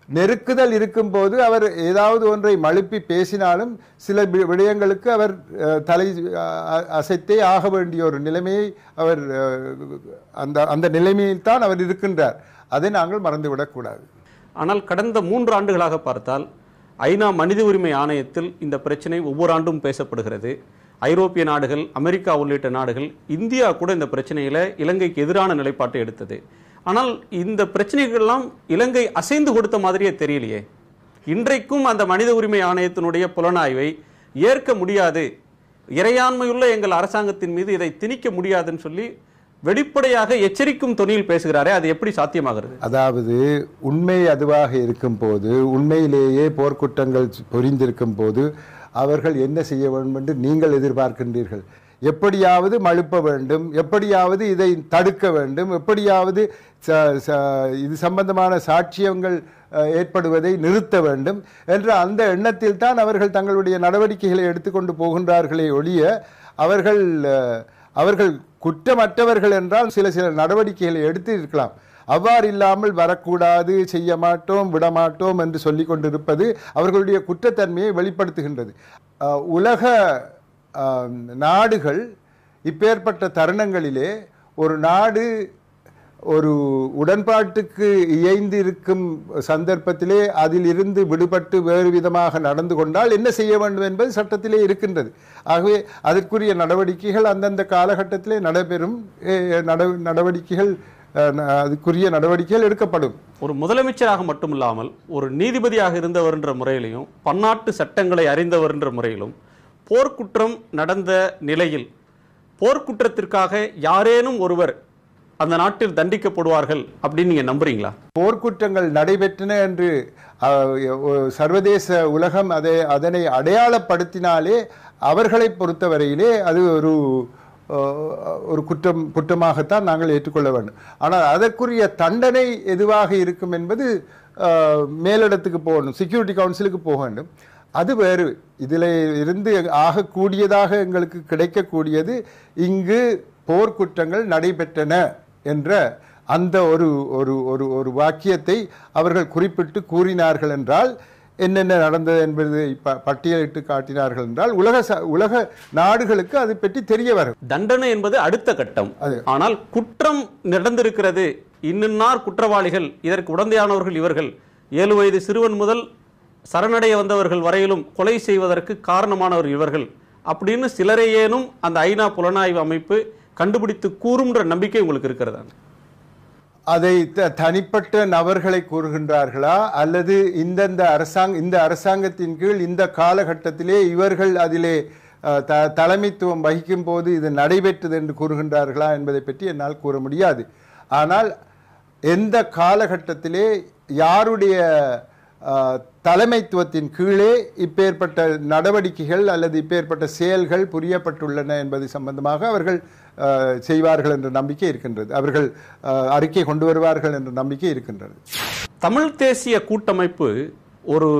நெருக்குதல் இருக்கும் போது அவர் ஏதாவது ஒன்றை மழுப்பி பேசினாலும் சில விடயங்களுக்கு அவர் தலை அசைத்தே ஆக வேண்டிய ஒரு நிலைமையை அவர் அந்த நிலைமையில் தான் அவர் இருக்கின்றார். அதை நாங்கள் மறந்துவிடக்கூடாது. ஆனால் கடந்த 3 ஆண்டுகளாக பார்த்தால் ஐநா மனித உரிமை ஆணையத்தில் இந்த பிரச்சனை ஒவ்வொரு ஆண்டும் பேசப்படுகிறது. ஐரோப்பிய நாடுகள், அமெரிக்கா உள்ளிட்ட நாடுகள், இந்தியா கூட இந்த பிரச்சனையில இலங்கைக்கு எதிரான நிலைப்பாட்டை எடுத்தது. ஆனால் இந்த பிரச்சனைகள்லாம் இலங்கை அசைந்து கொடுத்த மாதிரியே தெரியலையே. இன்றைக்கும் அந்த மனித உரிமை ஆணையத்தினுடைய புலனாய்வை ஏற்க முடியாது, இறையாண்மையுள்ள எங்கள் அரசாங்கத்தின் மீது இதை திணிக்க முடியாதுன்னு சொல்லி வெளிப்படையாக எச்சரிக்கும் தொனியில் பேசுகிறாரே, அது எப்படி சாத்தியமாகிறது? அதாவது உண்மை அதுவாக இருக்கும் போது, உண்மையிலேயே போர்க்குற்றங்கள் புரிந்திருக்கும் போது அவர்கள் என்ன செய்ய வேண்டும் என்று நீங்கள் எதிர்பார்க்கின்றீர்கள்? எப்படியாவது மழுப்ப வேண்டும், எப்படியாவது இதை தடுக்க வேண்டும், எப்படியாவது இது சம்பந்தமான சாட்சியங்கள் ஏற்படுவதை நிறுத்த வேண்டும் என்ற அந்த எண்ணத்தில் தான் அவர்கள் தங்களுடைய நடவடிக்கைகளை எடுத்துக்கொண்டு போகின்றார்களே ஒழிய அவர்கள் குற்றமற்றவர்கள் என்றால் சில நடவடிக்கைகளை எடுத்து இருக்கலாம். அவ்வாறு இல்லாமல் வரக்கூடாது, செய்ய மாட்டோம், விடமாட்டோம் என்று சொல்லிக் கொண்டிருப்பது அவர்களுடைய குற்றத்தன்மையை வெளிப்படுத்துகின்றது. உலக நாடுகள் இப்பேற்பட்ட தருணங்களிலே ஒரு நாடு ஒரு உடன்பாட்டுக்கு இயைந்திருக்கும் சந்தர்ப்பத்திலே அதில் இருந்து விடுபட்டு வேறு விதமாக நடந்து கொண்டால் என்ன செய்ய வேண்டும் என்பது சட்டத்திலே இருக்கின்றது. ஆகவே அதற்குரிய நடவடிக்கைகள் அந்தந்த காலகட்டத்திலே நடைபெறும் நடவடிக்கைகள் அதுக்குரிய நடவடிக்கைகள் எடுக்கப்படும். ஒரு முதலமைச்சராக மட்டுமில்லாமல் ஒரு நீதிபதியாக இருந்தவர் என்ற முறையிலும் பன்னாட்டு சட்டங்களை அறிந்தவர் என்ற முறையிலும் போர்க்குற்றம் நடந்த நிலையில் போர்க்குற்றத்திற்காக யாரேனும் ஒருவர் அந்த நாட்டில் தண்டிக்கப்படுவார்கள் அப்படின்னு நீங்க நம்புறீங்களா? போர்க்குற்றங்கள் நடைபெற்றன என்று சர்வதேச உலகம் அதனை அடையாளப்படுத்தினாலே அவர்களை பொறுத்தவரையிலே அது ஒரு குற்றமாகத்தான் நாங்கள் ஏற்றுக்கொள்ள வேண்டும். ஆனால் அதற்குரிய தண்டனை எதுவாக இருக்கும் என்பது மேலிடத்துக்கு போகணும், செக்யூரிட்டி கவுன்சிலுக்கு போக வேண்டும். அது வேறு. இதில் இருந்து ஆகக்கூடியதாக எங்களுக்கு கிடைக்கக்கூடியது இங்கு போர்க்குற்றங்கள் நடைபெற்றன என்ற அந்த ஒரு வாக்கியத்தை அவர்கள் குறிப்பிட்டு கூறினார்கள் என்றால் என்னென்ன நடந்தது என்பதை பட்டியலிட்டு காட்டினார்கள் என்றால் உலக நாடுகளுக்கு அது பற்றி தெரிய வரும். தண்டனை என்பது அடுத்த கட்டம். ஆனால் குற்றம் நடந்திருக்கிறது, இன்னின்னார் குற்றவாளிகள், இதற்கு உடந்தையானவர்கள் இவர்கள், 7 வயது சிறுவன் முதல் சரணடைய வந்தவர்கள் வரையிலும் கொலை செய்வதற்கு காரணமானவர் இவர்கள் அப்படின்னு சிலரையேனும் அந்த ஐநா புலனாய்வு அமைப்பு கண்டுபிடித்து கூறும்ன்ற நம்பிக்கை உங்களுக்கு இருக்கிறதா? அதை தனிப்பட்ட நபர்களை கூறுகின்றார்களா அல்லது இந்த அரசாங்கத்தின் கீழ் இந்த காலகட்டத்திலே இவர்கள் அதிலே தலைமைத்துவம் வகிக்கும் போது இது நடைபெற்றது என்று கூறுகின்றார்களா என்பதை பற்றி என்னால் கூற முடியாது. ஆனால் எந்த காலகட்டத்திலே யாருடைய தலைமைத்துவத்தின் கீழே இப்பேற்பட்ட நடவடிக்கைகள் அல்லது இப்பேற்பட்ட செயல்கள் புரியப்பட்டுள்ளன என்பது சம்பந்தமாக அவர்கள் செய்வார்கள் என்ற நம்பிக்கை இருக்கின்றது. அவர்கள் அறிக்கை கொண்டு வருவார்கள் என்ற நம்பிக்கை இருக்கின்றது. தமிழ் தேசிய கூட்டமைப்பு ஒரு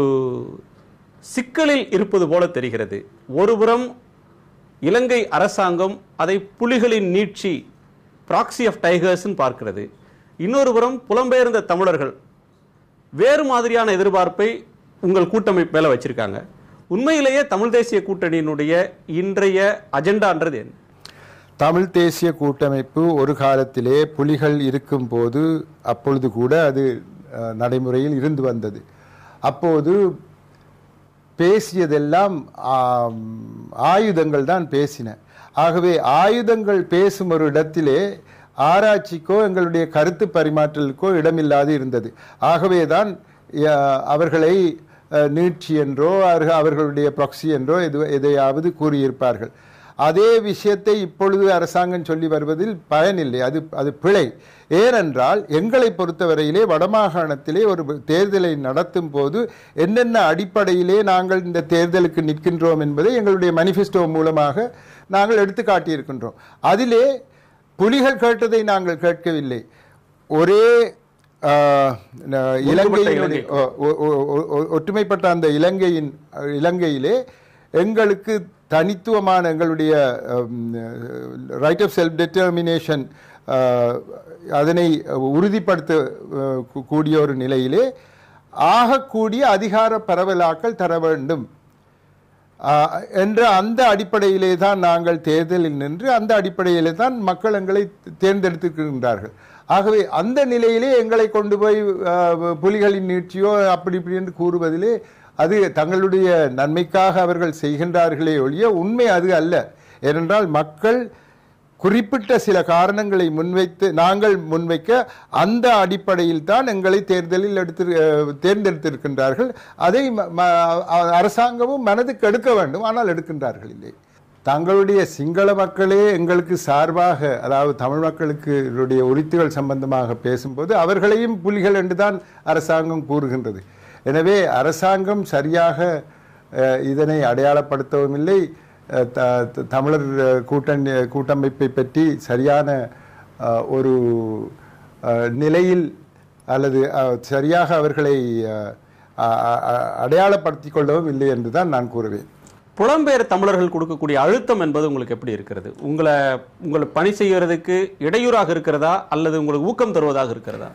சிக்கலில் இருப்பது போல தெரிகிறது. ஒருபுறம் இலங்கை அரசாங்கம் அதை புலிகளின் நீட்சி, ப்ராக்சி ஆஃப் டைகர்ஸ் பார்க்கிறது. இன்னொரு புறம் புலம்பெயர்ந்த தமிழர்கள் வேறு மாதிரியான எதிர்பார்ப்பை உங்கள் கூட்டமைப்பு மேல வச்சிருக்காங்க. உண்மையிலேயே தமிழ் தேசிய கூட்டணியினுடைய இன்றைய அஜெண்டான்றது என்ன? தமிழ் தேசிய கூட்டமைப்பு ஒரு காலத்திலே புலிகள் இருக்கும் போது அப்பொழுது கூட அது நடைமுறையில் இருந்து வந்தது. அப்போது பேசியதெல்லாம் ஆயுதங்கள் தான் பேசின. ஆகவே ஆயுதங்கள் பேசும் ஒரு இடத்திலே ஆராய்ச்சிக்கோ எங்களுடைய கருத்து பரிமாற்றலுக்கோ இடமில்லாது இருந்தது. ஆகவேதான் அவர்களை நீட்சி என்றோ அவர்களுடைய ப்ராக்சி என்றோ எதையாவது கூறியிருப்பார்கள். அதே விஷயத்தை இப்பொழுது அரசாங்கம் சொல்லி வருவதில் பயனில்லை, அது பிழை. ஏனென்றால் எங்களை பொறுத்தவரையிலே வடமாகாணத்திலே ஒரு தேர்தலை நடத்தும் போது என்னென்ன அடிப்படையிலே நாங்கள் இந்த தேர்தலுக்கு நிற்கின்றோம் என்பதை எங்களுடைய மேனிஃபெஸ்டோ மூலமாக நாங்கள் எடுத்து காட்டியிருக்கின்றோம். அதிலே புலிகள் கேட்டதை நாங்கள் கேட்கவில்லை. ஒரே இலங்கையினுடைய ஒற்றுமைப்பட்ட அந்த இலங்கையிலே எங்களுக்கு தனித்துவமான எங்களுடைய ரைட் ஆஃப் செல்ஃப் டிட்டர்மினேஷன் அதனை உறுதிப்படுத்த கூடிய ஒரு நிலையிலே ஆகக்கூடிய அதிகார பரவலாக்கள் தர வேண்டும் என்ற அந்த அடிப்படையிலே தான் நாங்கள் தேர்தலில் நின்று அந்த அடிப்படையிலே தான் மக்கள் எங்களை தேர்ந்தெடுத்திருக்கின்றார்கள். ஆகவே அந்த நிலையிலே எங்களை கொண்டு போய் புலிகளின் நீட்சியோ அப்படி இப்படி என்று கூறுவதிலே அது தங்களுடைய நன்மைக்காக அவர்கள் செய்கின்றார்களே ஒழிய உண்மை அது அல்ல. ஏனென்றால் மக்கள் குறிப்பிட்ட சில காரணங்களை நாங்கள் முன்வைக்க அந்த அடிப்படையில் தான் எங்களை தேர்தலில் தேர்ந்தெடுத்திருக்கின்றார்கள். அதை அரசாங்கமும் மனதுக்கு எடுக்க வேண்டும், ஆனால் எடுக்கின்றார்கள் இல்லை. தங்களுடைய சிங்கள மக்களே எங்களுக்கு சார்பாக, அதாவது தமிழ் மக்களுக்கு உரித்துகள் சம்பந்தமாக பேசும்போது அவர்களையும் புலிகள் என்றுதான் அரசாங்கம் கூறுகின்றது. எனவே அரசாங்கம் சரியாக இதனை அடையாளப்படுத்தவும் இல்லை, தமிழர் கூட்டமைப்பை பற்றி சரியான ஒரு நிலையில் அல்லது சரியாக அவர்களை அடையாளப்படுத்திக் கொள்ளவும் இல்லை என்றுதான் நான் கூறுவேன். புலம்பெயர் தமிழர்கள் கொடுக்கக்கூடிய அழுத்தம் என்பது உங்களுக்கு எப்படி இருக்கிறது? உங்களை பணி செய்வதற்கு இடையூறாக இருக்கிறதா அல்லது உங்களுக்கு ஊக்கம் தருவதாக இருக்கிறதா?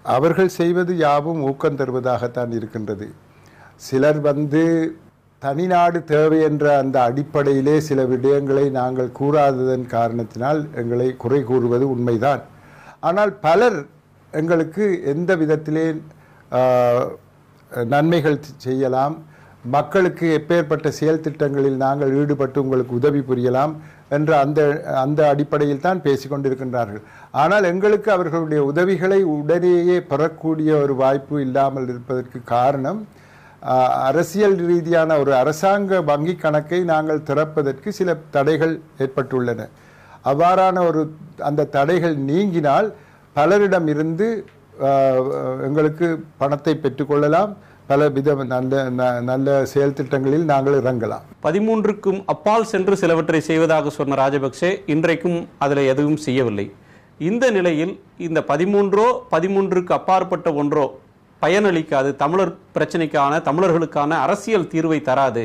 அவர்கள் செய்வது யாவும் ஊக்கம் தருவதாகத்தான் இருக்கின்றது. சிலர் தனிநாடு தேவை என்ற அந்த அடிப்படையிலே சில விடயங்களை நாங்கள் கூறாததன் காரணத்தினால் எங்களை குறை கூறுவது உண்மைதான். ஆனால் பலர் எங்களுக்கு எந்த விதத்திலே நன்மைகள் செய்யலாம், மக்களுக்கு எப்பேற்பட்ட செயல் திட்டங்களில் நாங்கள் ஈடுபட்டு உங்களுக்கு உதவி புரியலாம் என்ற அந்த அடிப்படையில் தான் பேசிக்கொண்டிருக்கின்றார்கள். ஆனால் எங்களுக்கு அவர்களுடைய உதவிகளை உடனேயே பெறக்கூடிய ஒரு வாய்ப்பு இல்லாமல் இருப்பதற்கு காரணம், அரசியல் ரீதியான ஒரு அரசாங்க வங்கி கணக்கை நாங்கள் திறப்பதற்கு சில தடைகள் ஏற்பட்டுள்ளன. அவ்வாறான அந்த தடைகள் நீங்கினால் பலரிடம் இருந்து எங்களுக்கு பணத்தை பெற்றுக்கொள்ளலாம், பல வித நல்ல செயல் திட்டங்களில் நாங்கள் இறங்கலாம். 13க்கும் அப்பால் சென்று சிலவற்றை செய்வதாக சொன்ன ராஜபக்சே இன்றைக்கும் அதில் எதுவும் செய்யவில்லை. இந்த நிலையில் இந்த 13க்கு அப்பாற்பட்ட ஒன்றோ பயனளிக்காது, தமிழர் பிரச்சனைக்கான தமிழர்களுக்கான அரசியல் தீர்வை தராது,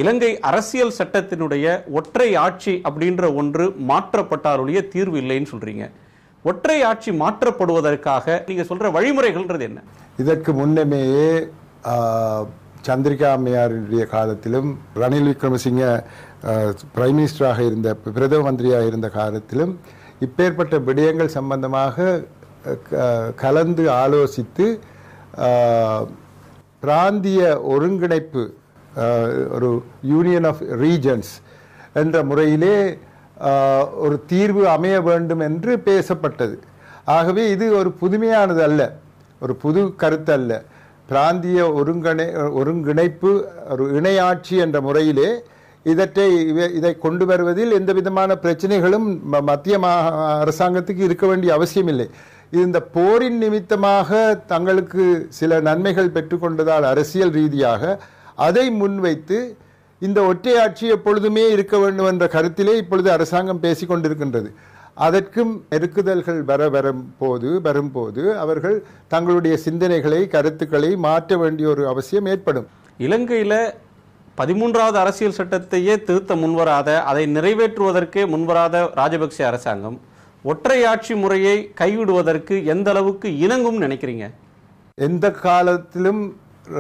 இலங்கை அரசியல் சட்டத்தினுடைய ஒற்றை ஆட்சி அப்படின்ற ஒன்று மாற்றப்பட்டாலுடைய தீர்வு இல்லைன்னு சொல்றீங்க. ஒற்றை ஆட்சி மாற்றப்படுவதற்காக நீங்க சொல்ற வழிமுறைகள்ன்றது என்ன? இதற்கு முன்னமேயே சந்திரிகா அம்மையாருடைய காலத்திலும் ரணில் விக்ரமசிங்க பிரைம் மினிஸ்டராக இருந்த பிரதம மந்திரியாக இருந்த காலத்திலும் இப்பேற்பட்ட விடயங்கள் சம்பந்தமாக கலந்து ஆலோசித்து பிராந்திய ஒருங்கிணைப்பு, ஒரு யூனியன் ஆஃப் ரீஜன்ஸ் என்ற முறையிலே ஒரு தீர்வு அமைய வேண்டும் என்று பேசப்பட்டது. ஆகவே இது ஒரு புதுமையானது அல்ல, ஒரு புது கருத்து அல்ல. பிராந்திய ஒருங்கிணைப்பு, ஒரு இணையாட்சி என்ற முறையிலே இதை கொண்டு வருவதில் எந்த விதமான பிரச்சனைகளும் மத்திய அரசாங்கத்துக்கு இருக்க வேண்டிய அவசியம் இல்லை. இந்த போரின் நிமித்தமாக தங்களுக்கு சில நன்மைகள் பெற்றுக்கொண்டதால் அரசியல் ரீதியாக அதை முன்வைத்து இந்த ஒற்றையாட்சி எப்பொழுதுமே இருக்க வேண்டும் என்ற கருத்திலே இப்பொழுது அரசாங்கம் பேசிக்கொண்டிருக்கின்றது. அதற்கும் நெருக்குதல்கள் வரும்போது அவர்கள் தங்களுடைய சிந்தனைகளை, கருத்துக்களை மாற்ற வேண்டிய ஒரு அவசியம் ஏற்படும். இலங்கையில 13வது அரசியல் சட்டத்தையே திருத்த முன்வராத, அதை நிறைவேற்றுவதற்கே முன்வராத ராஜபக்சே அரசாங்கம் ஒற்றையாட்சி முறையை கைவிடுவதற்கு எந்த அளவுக்கு இணங்கும் நினைக்கிறீங்க? எந்த காலத்திலும்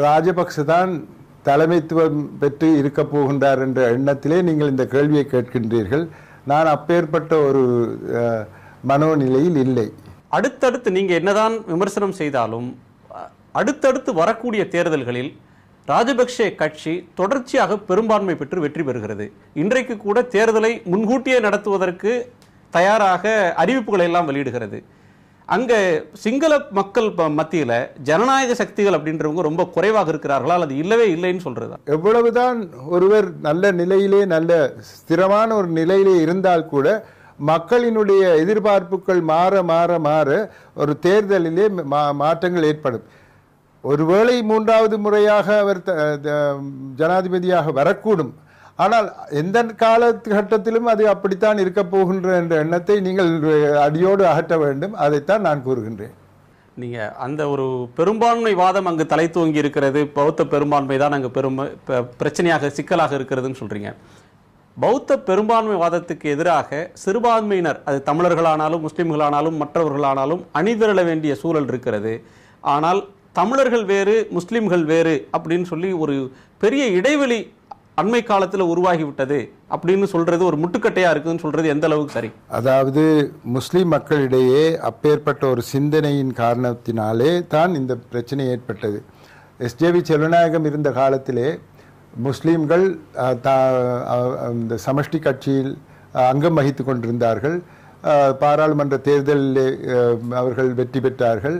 ராஜபக்சே தான் தலைமைத்துவம் பெற்று இருக்க போகின்றார் என்ற எண்ணத்திலே நீங்கள் இந்த கேள்வியை கேட்கின்றீர்கள். நான் அப்பேற்பட்ட ஒரு மனோநிலையில் இல்லை. அடுத்தடுத்து நீங்க என்னதான் விமர்சனம் செய்தாலும் அடுத்தடுத்து வரக்கூடிய தேர்தல்களில் ராஜபக்சே கட்சி தொடர்ச்சியாக பெரும்பான்மை பெற்று வெற்றி பெறுகிறது. இன்றைக்கு கூட தேர்தலை முன்கூட்டியே நடத்துவதற்கு தயாராக அறிவிப்புகளை எல்லாம் வெளியிடுகிறது. அங்க சிங்கள மக்கள் மத்தியில ஜனநாயக சக்திகள் அப்படின்றவங்க ரொம்ப குறைவாக இருக்கிறார்களா அல்லது இல்லவே இல்லைன்னு சொல்றதா? எவ்வளவுதான் ஒருவர் நல்ல நிலையிலே, நல்ல ஸ்திரமான ஒரு நிலையிலே இருந்தால் கூட மக்களினுடைய எதிர்பார்ப்புகள் மாற மாற மாற ஒரு தேர்தலிலே மாற்றங்கள் ஏற்படும். ஒருவேளை 3வது முறையாக அவர் ஜனாதிபதியாக வரக்கூடும். ஆனால் எந்த காலகட்டத்திலும் அது அப்படித்தான் இருக்க போகின்ற என்ற எண்ணத்தை நீங்கள் அடியோடு அகற்ற வேண்டும். அதைத்தான் நான் கூறுகின்றேன். நீங்க அந்த ஒரு பெரும்பான்மை வாதம் அங்கு தலை தூங்கி இருக்கிறது, பௌத்த பெரும்பான்மை தான் அங்கு பிரச்சனையாக, சிக்கலாக இருக்கிறதுன்னு சொல்றீங்க. பௌத்த பெரும்பான்மை வாதத்துக்கு எதிராக சிறுபான்மையினர், அது தமிழர்களானாலும் முஸ்லிம்களானாலும் மற்றவர்களானாலும் அணிதிரள வேண்டிய சூழல் இருக்கிறது. ஆனால் தமிழர்கள் வேறு, முஸ்லிம்கள் வேறு அப்படின்னு சொல்லி ஒரு பெரிய இடைவெளி அண்மை காலத்தில் உருவாகிவிட்டது அப்படின்னு சொல்றது ஒரு முட்டுக்கட்டையா இருக்குன்னு சொல்றது எந்த அளவுக்கு சரி? அதாவது முஸ்லிம் மக்களிடையே அப்பேற்பட்ட ஒரு சிந்தனையின் காரணத்தினாலே தான் இந்த பிரச்சனை ஏற்பட்டது. எஸ்ஜேவி செல்வநாயகம் இருந்த காலத்திலே முஸ்லிம்கள் இந்த சமஷ்டி கட்சியில் அங்கம் வகித்து கொண்டிருந்தார்கள். பாராளுமன்ற தேர்தலில் அவர்கள் வெற்றி பெற்றார்கள்.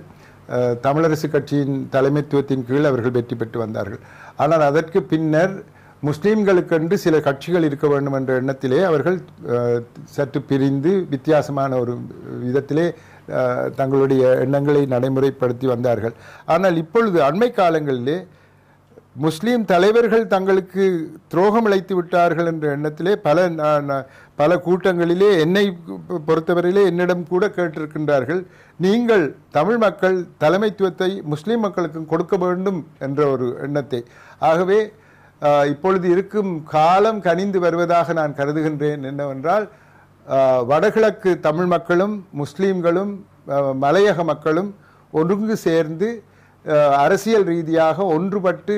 தமிழரசு கட்சியின் தலைமைத்துவத்தின் கீழ் அவர்கள் வெற்றி பெற்று வந்தார்கள். ஆனால் அதற்கு பின்னர் முஸ்லீம்களுக்கென்று சில கட்சிகள் இருக்க வேண்டும் என்ற எண்ணத்திலே அவர்கள் சற்று பிரிந்து வித்தியாசமான ஒரு விதத்திலே தங்களுடைய எண்ணங்களை நடைமுறைப்படுத்தி வந்தார்கள். ஆனால் இப்பொழுது அண்மை காலங்களிலே முஸ்லீம் தலைவர்கள் தங்களுக்கு துரோகம் இழைத்து விட்டார்கள் என்ற எண்ணத்திலே பல கூட்டங்களிலே என்னை பொறுத்தவரையிலே என்னிடம் கூட கேட்டிருக்கின்றார்கள், நீங்கள் தமிழ் மக்கள் தலைமைத்துவத்தை முஸ்லீம் மக்களுக்கும் கொடுக்க வேண்டும் என்ற ஒரு எண்ணத்தை. ஆகவே இப்பொழுது இருக்கும் காலம் கனிந்து வருவதாக நான் கருதுகின்றேன். என்னவென்றால் வடகிழக்கு தமிழ் மக்களும் முஸ்லீம்களும் மலையக மக்களும் ஒருங்கு சேர்ந்து அரசியல் ரீதியாக ஒன்றுபட்டு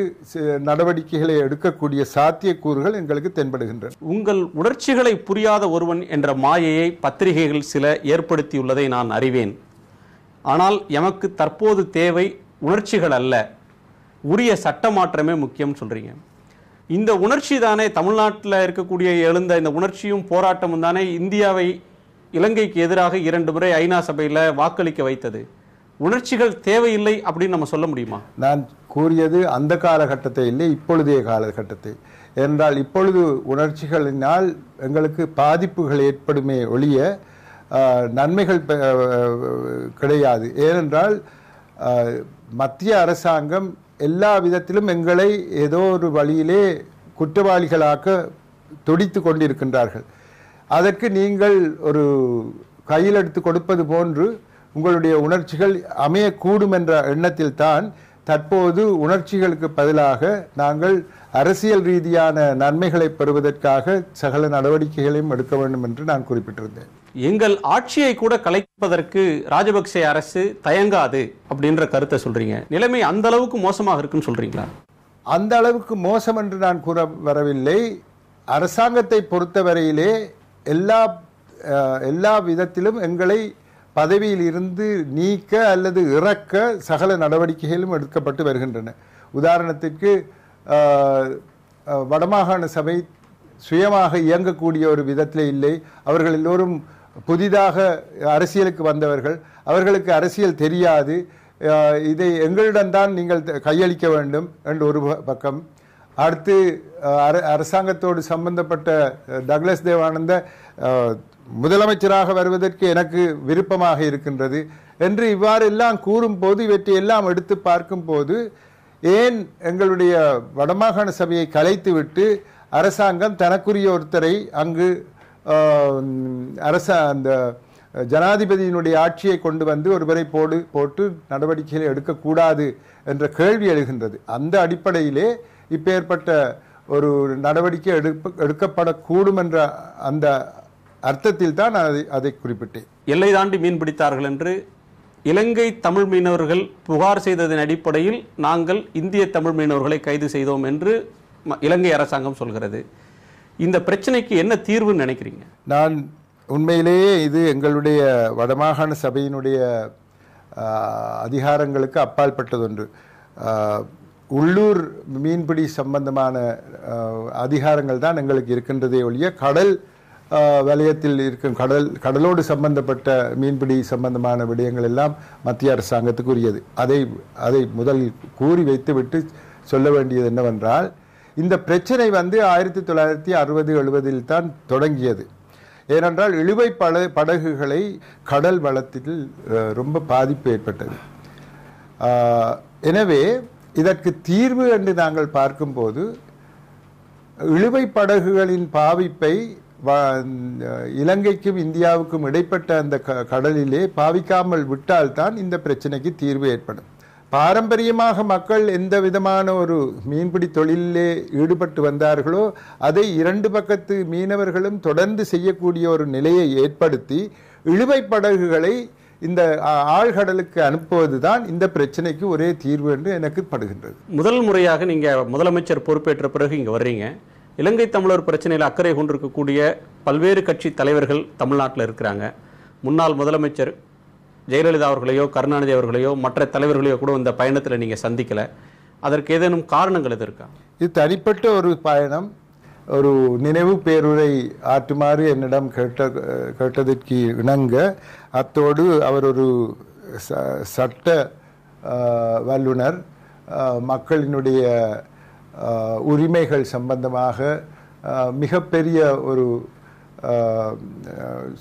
நடவடிக்கைகளை எடுக்கக்கூடிய சாத்தியக்கூறுகள் எங்களுக்கு தென்படுகின்றன. உங்கள் உணர்ச்சிகளை புரியாத ஒருவன் என்ற மாயையை பத்திரிகைகள் சில ஏற்படுத்தியுள்ளதை நான் அறிவேன். ஆனால் எமக்கு தற்போது தேவை உணர்ச்சிகள் அல்ல, உரிய சட்ட மாற்றமே முக்கியம் சொல்றீங்க. இந்த உணர்ச்சி தானே தமிழ்நாட்டில் இருக்கக்கூடிய எழுந்த இந்த உணர்ச்சியும் போராட்டமும் தானே இந்தியாவை இலங்கைக்கு எதிராக 2 முறை ஐநா சபையில் வாக்களிக்க வைத்தது. உணர்ச்சிகள் தேவையில்லை அப்படின்னு நம்ம சொல்ல முடியுமா? நான் கூறியது அந்த காலகட்டத்தை இல்லை, இப்பொழுதைய காலகட்டத்தை. என்றால் இப்பொழுது உணர்ச்சிகளினால் எங்களுக்கு பாதிப்புகள் ஏற்படுமே ஒழிய நன்மைகள் கிடையாது. ஏனென்றால் மத்திய அரசாங்கம் எல்லா விதத்திலும் எங்களை ஏதோ ஒரு வழியிலே குற்றவாளிகளாக்க துடித்து கொண்டிருக்கின்றார்கள். அதற்கு நீங்கள் ஒரு கையில் எடுத்து கொடுப்பது போன்று உங்களுடைய உணர்ச்சிகள் அமையக்கூடும் என்ற எண்ணத்தில் தான் தற்போது உணர்ச்சிகளுக்கு பதிலாக நாங்கள் அரசியல் ரீதியான நன்மைகளை பெறுவதற்காக சகல நடவடிக்கைகளையும் எடுக்க வேண்டும் என்று நான் குறிப்பிட்டிருந்தேன். எங்கள் ஆட்சியை கூட கலைப்பதற்கு ராஜபக்சே அரசு தயங்காது அப்படின்ற கருத்தை சொல்றீங்க. நிலைமை அந்த அளவுக்கு மோசமாக இருக்குன்னு சொல்றீங்களா? அந்த அளவுக்கு மோசம் என்று நான் கூற வரவில்லை. அரசாங்கத்தை பொறுத்தவரையிலே எல்லா விதத்திலும் எங்களை பதவியில் இருந்து நீக்க அல்லது இறக்க சகல நடவடிக்கைகளும் எடுக்கப்பட்டு வருகின்றன. உதாரணத்திற்கு வடமாகாண சபை சுயமாக இயங்கக்கூடிய ஒரு விதத்திலே இல்லை. அவர்கள் எல்லோரும் புதிதாக அரசியலுக்கு வந்தவர்கள், அவர்களுக்கு அரசியல் தெரியாது. இதை எங்களிடம்தான் நீங்கள் கையளிக்க வேண்டும் என்று ஒரு பக்கம். அடுத்து அரசாங்கத்தோடு சம்பந்தப்பட்ட டக்ளஸ் தேவானந்த முதலமைச்சராக வருவதற்கு எனக்கு விருப்பமாக இருக்கின்றது என்று இவ்வாறு எல்லாம் கூறும்போது, இவற்றை எல்லாம் எடுத்து பார்க்கும் போது, ஏன் எங்களுடைய வடமாகாண சபையை கலைத்துவிட்டு அரசாங்கம் தனக்குரிய ஒருத்தரை அங்கு அந்த ஜனாதிபதியினுடைய ஆட்சியை கொண்டு வந்து ஒருவரை போட்டு நடவடிக்கைகளை எடுக்கக்கூடாது என்ற கேள்வி எழுகின்றது. அந்த அடிப்படையிலே இப்பேற்பட்ட ஒரு நடவடிக்கை எடுக்கப்படக்கூடும் என்ற அந்த அர்த்தத்தில் தான் அதை குறிப்பிட்டேன். எல்லை தாண்டி மீன் பிடித்தார்கள் என்று இலங்கை தமிழ் மீனவர்கள் புகார் செய்ததன் அடிப்படையில் நாங்கள் இந்திய தமிழ் மீனவர்களை கைது செய்தோம் என்று இலங்கை அரசாங்கம் சொல்கிறது. இந்த பிரச்சனைக்கு என்ன தீர்வுன்னு நினைக்கிறீங்க? நான் உண்மையிலேயே இது எங்களுடைய வடமாகாண சபையினுடைய அதிகாரங்களுக்கு அப்பாற்பட்டது ஒன்று. உள்ளூர் மீன்பிடி சம்பந்தமான அதிகாரங்கள் தான் எங்களுக்கு இருக்கின்றதே ஒழிய கடல் வலயத்தில் இருக்கும் கடலோடு சம்பந்தப்பட்ட மீன்பிடி சம்பந்தமான விடயங்கள் எல்லாம் மத்திய அரசாங்கத்துக்கு உரியது. அதை முதலில் கூறி வைத்துவிட்டு சொல்ல வேண்டியது என்னவென்றால், இந்த பிரச்சனை 1960-70 தான் தொடங்கியது. ஏனென்றால் இழுவை படகுகளை கடல் வளத்தில் ரொம்ப பாதிப்பு ஏற்பட்டது. எனவே இதற்கு தீர்வு என்று நாங்கள் பார்க்கும்போது, இழுவை படகுகளின் பாவிப்பை இலங்கைக்கும் இந்தியாவுக்கும் இடைப்பட்ட அந்த கடலிலே பாவிக்காமல் விட்டால்தான் இந்த பிரச்சனைக்கு தீர்வு ஏற்படும். பாரம்பரியமாக மக்கள் எந்த விதமான ஒரு மீன்பிடி தொழிலே ஈடுபட்டு வந்தார்களோ அதை 2 பக்கத்து மீனவர்களும் தொடர்ந்து செய்யக்கூடிய ஒரு நிலையை ஏற்படுத்தி இழுவை படகுகளை இந்த ஆழ்கடலுக்கு அனுப்புவதுதான் இந்த பிரச்சனைக்கு ஒரே தீர்வு என்று எனக்கு படுகின்றது. முதல் முறையாக நீங்க முதலமைச்சர் பொறுப்பேற்ற பிறகு இங்க வர்றீங்க. இலங்கை தமிழர் பிரச்சனையில் அக்கறை கொண்டிருக்கக்கூடிய பல்வேறு கட்சி தலைவர்கள் தமிழ்நாட்டில் இருக்கிறாங்க. முன்னாள் முதலமைச்சர் ஜெயலலிதா அவர்களையோ கருணாநிதி அவர்களையோ மற்ற தலைவர்களையோ கூட இந்த பயணத்தில் நீங்கள் சந்திக்கல. அதற்கு ஏதேனும் காரணங்கள் எது இருக்கா? இது தனிப்பட்ட ஒரு பயணம். ஒரு நினைவு பேருரை ஆற்றுமாறு என்னிடம் கேட்டதற்கு இணங்க, அத்தோடு அவர் ஒரு சட்ட வல்லுனர், மக்களினுடைய உரிமைகள் சம்பந்தமாக மிகப்பெரிய ஒரு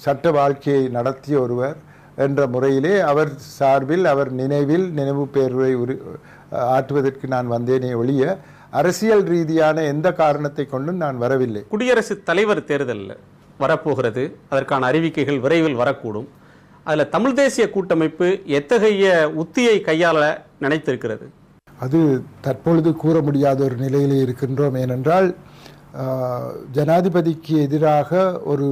சட்ட வாழ்க்கையை நடத்திய ஒருவர் என்ற முறையிலே அவர் சார்பில் அவர் நினைவு பேருரை ஆற்றுவதற்கு நான் வந்தேனே ஒழிய அரசியல் ரீதியான எந்த காரணத்தை கொண்டும் நான் வரவில்லை. குடியரசுத் தலைவர் தேர்தல் வரப்போகிறது, அதற்கான அறிவிக்கைகள் விரைவில் வரக்கூடும். அதில் தமிழ் தேசிய கூட்டமைப்பு எத்தகைய உத்தியை கையாள நினைத்திருக்கிறது? அது தற்பொழுது கூற முடியாத ஒரு நிலையிலே இருக்கின்றோம். ஏனென்றால் ஜனாதிபதிக்கு எதிராக ஒரு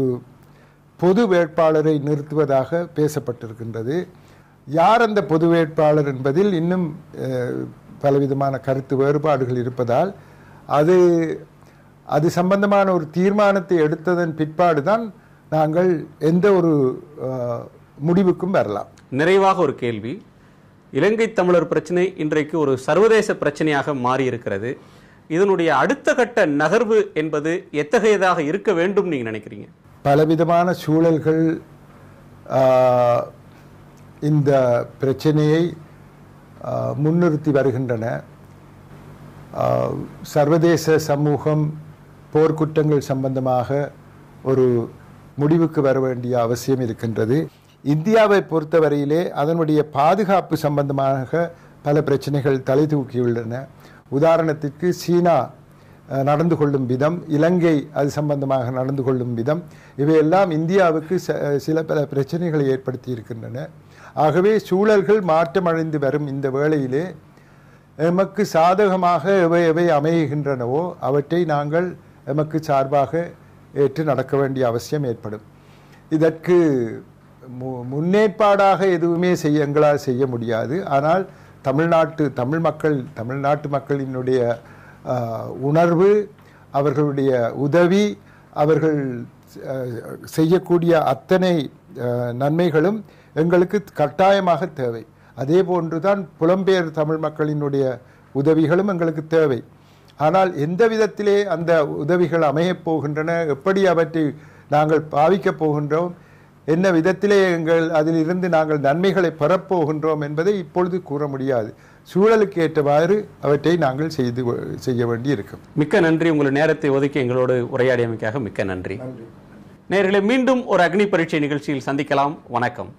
பொது வேட்பாளரை நிறுத்துவதாக பேசப்பட்டிருக்கின்றது. யார் அந்த பொது வேட்பாளர் என்பதில் இன்னும் பலவிதமான கருத்து வேறுபாடுகள் இருப்பதால் அது சம்பந்தமான ஒரு தீர்மானத்தை எடுத்ததன் பிற்பாடுதான் நாங்கள் எந்த ஒரு முடிவுக்கும் வரலாம். நிறைவாக ஒரு கேள்வி. இலங்கை தமிழர் பிரச்சனை இன்றைக்கு ஒரு சர்வதேச பிரச்சனையாக மாறி இருக்கிறது. இதனுடைய அடுத்த கட்ட நகர்வு என்பது எத்தகையதாக இருக்க வேண்டும் நீங்க நினைக்கிறீங்க? பலவிதமான சூழல்கள் இந்த பிரச்சனையை முன்னிறுத்தி வருகின்றன. சர்வதேச சமூகம் போர்க்குற்றங்கள் சம்பந்தமாக ஒரு முடிவுக்கு வர வேண்டிய அவசியம் இருக்கின்றது. இந்தியாவை பொறுத்தவரையிலே அதனுடைய பாதுகாப்பு சம்பந்தமாக பல பிரச்சனைகள் தலை தூக்கியுள்ளன. உதாரணத்திற்கு சீனா நடந்து கொள்ளும் விதம், இலங்கை அது சம்பந்தமாக நடந்து கொள்ளும் விதம், இவையெல்லாம் இந்தியாவுக்கு சில பல பிரச்சனைகளை ஏற்படுத்தி இருக்கின்றன. ஆகவே சூழல்கள் மாற்றமடைந்து வரும் இந்த வேளையிலே எமக்கு சாதகமாக எவை அமைகின்றனவோ அவற்றை நாங்கள் எமக்கு சார்பாக ஏற்று நடக்க வேண்டிய அவசியம் ஏற்படும். இதற்கு முன்னேற்பாடாக எதுவுமே எங்களால் செய்ய முடியாது. ஆனால் தமிழ்நாட்டு மக்களினுடைய உணர்வு, அவர்களுடைய உதவி, அவர்கள் செய்யக்கூடிய அத்தனை நன்மைகளும் எங்களுக்கு கட்டாயமாக தேவை. அதே போன்றுதான் புலம்பெயர் தமிழ் மக்களினுடைய உதவிகளும் எங்களுக்கு தேவை. ஆனால் எந்த விதத்திலே அந்த உதவிகள் அமையப் போகின்றன, எப்படி அவற்றை நாங்கள் பாவிக்கப் போகின்றோம், என்ன விதத்திலே அதிலிருந்து நாங்கள் நன்மைகளை பெறப்போகின்றோம் என்பதை இப்பொழுது கூற முடியாது. சூழலுக்கு ஏற்றவாறு அவற்றை நாங்கள் செய்ய வேண்டி இருக்கும். மிக்க நன்றி. உங்கள் நேரத்தை ஒதுக்கி எங்களோடு உரையாடியமைக்காக மிக்க நன்றி. நேயர்களே, மீண்டும் ஒரு அக்னி பரீட்சை நிகழ்ச்சியில் சந்திக்கலாம். வணக்கம்.